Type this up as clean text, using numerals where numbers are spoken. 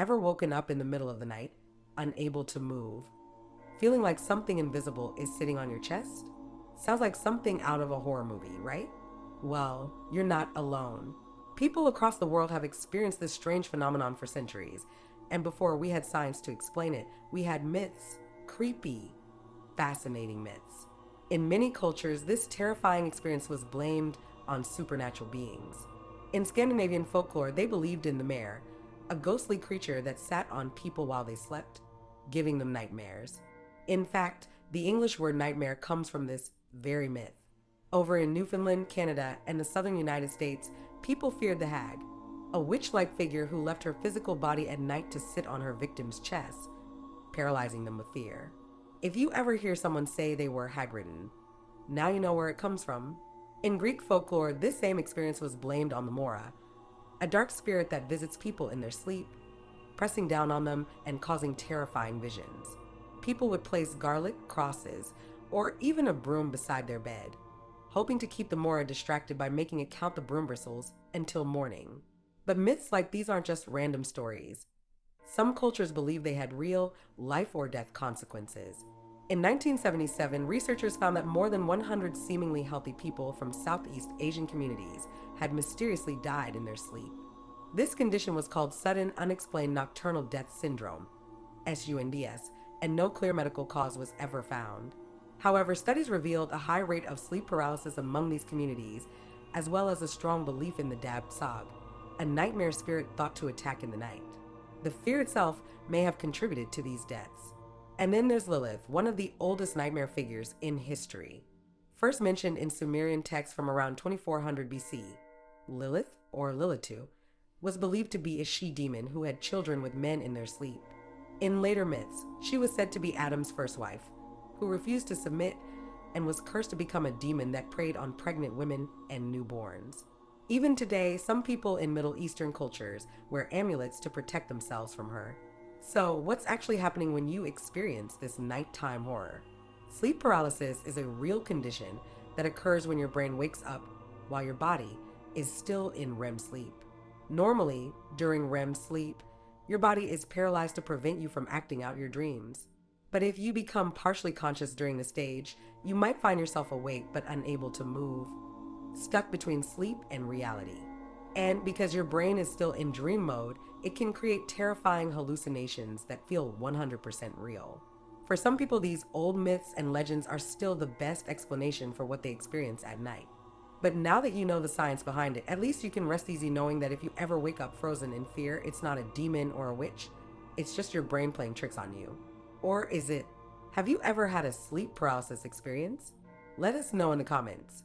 Ever woken up in the middle of the night, unable to move, feeling like something invisible is sitting on your chest? Sounds like something out of a horror movie, right? Well, you're not alone. People across the world have experienced this strange phenomenon for centuries, and before we had science to explain it, we had myths, creepy, fascinating myths. In many cultures, this terrifying experience was blamed on supernatural beings. In Scandinavian folklore, they believed in the mare, a ghostly creature that sat on people while they slept, giving them nightmares. In fact, the English word nightmare comes from this very myth. Over in Newfoundland, Canada, and the southern United States, people feared the hag, a witch-like figure who left her physical body at night to sit on her victim's chest, paralyzing them with fear. If you ever hear someone say they were hag-ridden, now you know where it comes from. In Greek folklore, this same experience was blamed on the Mora, a dark spirit that visits people in their sleep, pressing down on them and causing terrifying visions. People would place garlic crosses or even a broom beside their bed, hoping to keep the Mora distracted by making it count the broom bristles until morning. But myths like these aren't just random stories. Some cultures believe they had real, life or death consequences. In 1977, researchers found that more than 100 seemingly healthy people from Southeast Asian communities had mysteriously died in their sleep. This condition was called sudden unexplained nocturnal death syndrome, SUNDS, and no clear medical cause was ever found. However, studies revealed a high rate of sleep paralysis among these communities, as well as a strong belief in the Dab Sog, a nightmare spirit thought to attack in the night. The fear itself may have contributed to these deaths. And then there's Lilith, one of the oldest nightmare figures in history. First mentioned in Sumerian texts from around 2400 BC, Lilith, or Lilitu, was believed to be a she-demon who had children with men in their sleep. In later myths, she was said to be Adam's first wife, who refused to submit and was cursed to become a demon that preyed on pregnant women and newborns. Even today, some people in Middle Eastern cultures wear amulets to protect themselves from her. So, what's actually happening when you experience this nighttime horror? Sleep paralysis is a real condition that occurs when your brain wakes up while your body is still in REM sleep. Normally, during REM sleep, your body is paralyzed to prevent you from acting out your dreams. But if you become partially conscious during the stage, you might find yourself awake but unable to move, stuck between sleep and reality. And because your brain is still in dream mode, it can create terrifying hallucinations that feel 100% real. For some people, these old myths and legends are still the best explanation for what they experience at night. But now that you know the science behind it, at least you can rest easy knowing that if you ever wake up frozen in fear, it's not a demon or a witch, it's just your brain playing tricks on you. Or is it? Have you ever had a sleep paralysis experience? Let us know in the comments.